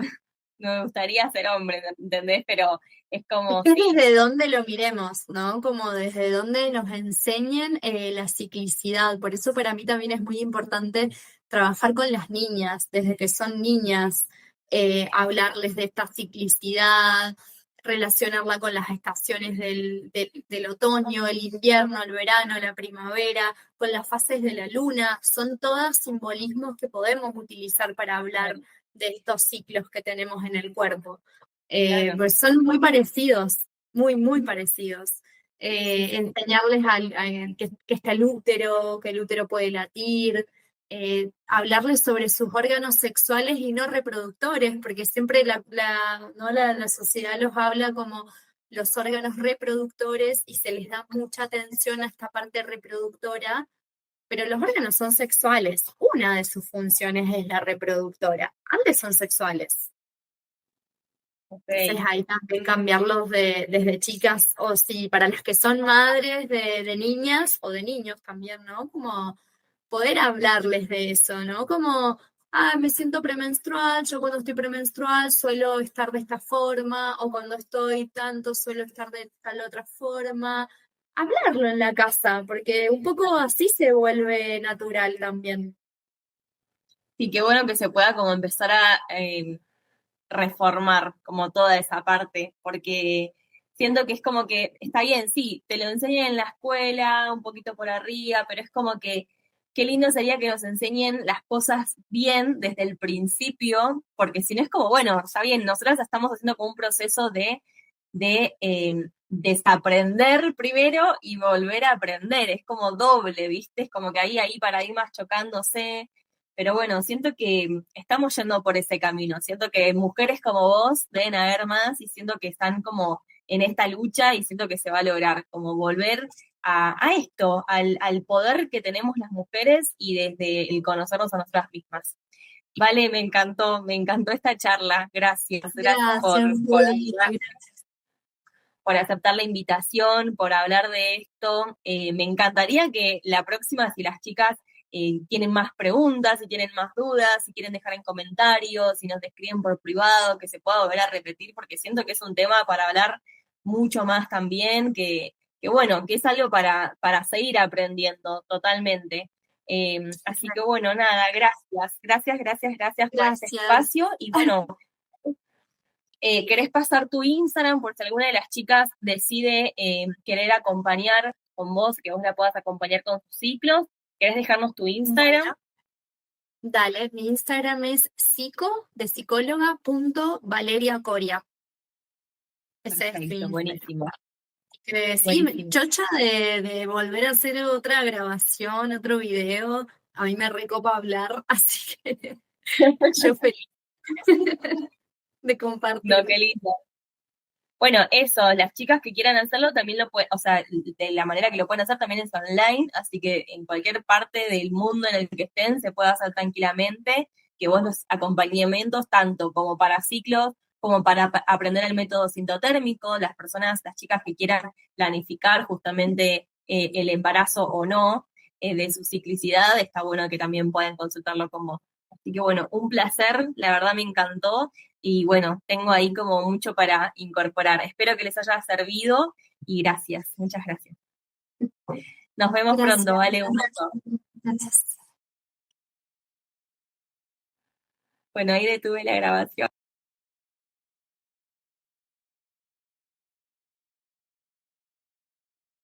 me gustaría ser hombre, ¿entendés? Pero es Es como, que es sí, desde dónde lo miremos, ¿no? Como desde dónde nos enseñen la ciclicidad. Por eso para mí también es muy importante trabajar con las niñas, desde que son niñas, hablarles de esta ciclicidad, relacionarla con las estaciones del otoño, el invierno, el verano, la primavera, con las fases de la luna. Son todos simbolismos que podemos utilizar para hablar claro, de estos ciclos que tenemos en el cuerpo. claro, Pues son muy parecidos, muy, muy parecidos. sí, sí, Enseñarles que está que el útero puede latir, hablarles sobre sus órganos sexuales y no reproductores, porque siempre ¿no? La sociedad los habla como los órganos reproductores y se les da mucha atención a esta parte reproductora, pero los órganos son sexuales. Una de sus funciones es la reproductora. Antes son sexuales. Entonces ok, ahí también cambiarlos desde chicas, o si para las que son madres de niñas o de niños también, ¿no? Como poder hablarles de eso, ¿no? Como, me siento premenstrual, yo cuando estoy premenstrual suelo estar de esta forma, o cuando estoy tanto suelo estar de tal otra forma. hablarlo en la casa, porque un poco así se vuelve natural también. Y qué bueno que se pueda como empezar a reformar como toda esa parte, porque siento que es como que está bien, sí, te lo enseñan en la escuela, un poquito por arriba, pero es como que qué lindo sería que nos enseñen las cosas bien desde el principio, porque si no es como, bueno, está bien, nosotras estamos haciendo como un proceso de desaprender primero y volver a aprender, es como doble, ¿viste? Es como que ahí hay paradigmas chocándose. Pero bueno, siento que estamos yendo por ese camino. Siento que mujeres como vos deben haber más y siento que están como en esta lucha y siento que se va a lograr, como volver a esto, al poder que tenemos las mujeres y desde el conocernos a nosotras mismas. Vale, me encantó esta charla. Gracias, gracias Gracias, Juli. por aceptar la invitación, por hablar de esto. Me encantaría que la próxima, si las chicas tienen más preguntas, si tienen más dudas, si quieren dejar en comentarios, si nos escriben por privado, que se pueda volver a repetir, porque siento que es un tema para hablar mucho más también, que bueno, que es algo para seguir aprendiendo totalmente. Así que bueno, nada, gracias por este Gracias. espacio y bueno, ¿querés pasar tu Instagram por si alguna de las chicas decide querer acompañar con vos, que vos la puedas acompañar con sus ciclos? ¿Querés dejarnos tu Instagram? Bueno, dale, mi Instagram es de psicóloga, punto Valeria Coria. Ese es mi Perfecto, Instagram. buenísimo, Sí, buenísimo. chocha de volver a hacer otra grabación, otro video. A mí me recopa hablar, así que yo feliz de No, compartir. qué lindo. Bueno, eso, las chicas que quieran hacerlo también lo pueden, o sea, de la manera que lo pueden hacer también es online, así que en cualquier parte del mundo en el que estén se puede hacer tranquilamente, que vos los acompañamientos, tanto como para ciclos, como para aprender el método sintotérmico, las personas, las chicas que quieran planificar justamente el embarazo o no de su ciclicidad, está bueno que también puedan consultarlo con vos. Así que bueno, un placer, la verdad me encantó. Y bueno, tengo ahí como mucho para incorporar. Espero que les haya servido y gracias, muchas gracias. Nos vemos pronto, Gracias. vale, un gusto. Gracias. Bueno, ahí detuve la grabación.